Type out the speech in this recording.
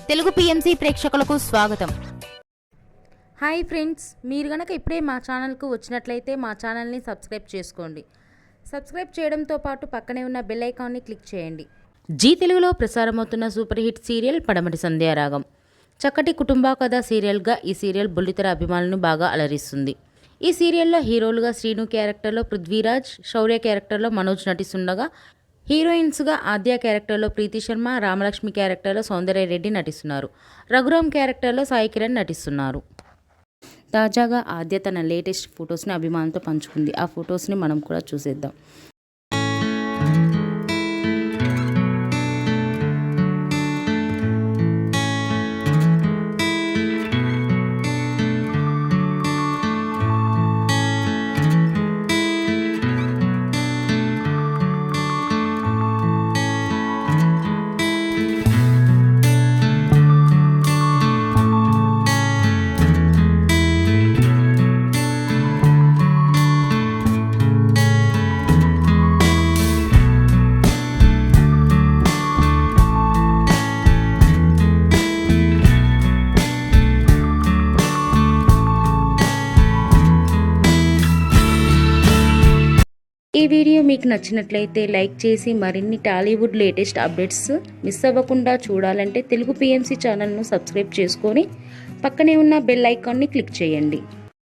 Telugu PMC ప్రేక్షకులకు స్వాగతం. Hi friends, మీరు గనక ఇప్పుడే మా ఛానల్కు వచ్చినట్లయితే మా ఛానల్ని సబ్స్క్రైబ్ చేసుకోండి. సబ్స్క్రైబ్ చేయడంతో పాటు పక్కనే ఉన్న బెల్ ఐకాన్ని క్లిక్ చేయండి. జీ తెలుగులో ప్రసారమవుతున్న సూపర్ హిట్ సీరియల్ పడమటి సంధ్యారాగం. చక్కటి కుటుంబ కథ సీరియల్గా ఈ సీరియల్ బుల్లితెర అభిమానులను బాగా అలరిస్తుంది. ఈ సీరియల్లో హీరోలుగా శ్రీను క్యారెక్టర్లో పృథ్వీరాజ్, శౌర్య క్యారెక్టర్లో మనోజ్ నటిస్తుండగా హీరోయిన్స్గా ఆద్య క్యారెక్టర్లో ప్రీతి శర్మ, రామలక్ష్మి క్యారెక్టర్లో సౌందర్యరెడ్డి నటిస్తున్నారు. రఘురామ్ క్యారెక్టర్లో సాయి కిరణ్ నటిస్తున్నారు. తాజాగా ఆద్య తన లేటెస్ట్ ఫొటోస్ని అభిమానులతో పంచుకుంది. ఆ ఫొటోస్ని మనం కూడా చూసేద్దాం. ఈ వీడియో మీకు నచ్చినట్లయితే లైక్ చేసి మరిన్ని టాలీవుడ్ లేటెస్ట్ అప్డేట్స్ మిస్ అవ్వకుండా చూడాలంటే తెలుగు పిఎంసి ఛానల్ను సబ్స్క్రైబ్ చేసుకొని పక్కనే ఉన్న బెల్ ఐకాన్ని క్లిక్ చేయండి.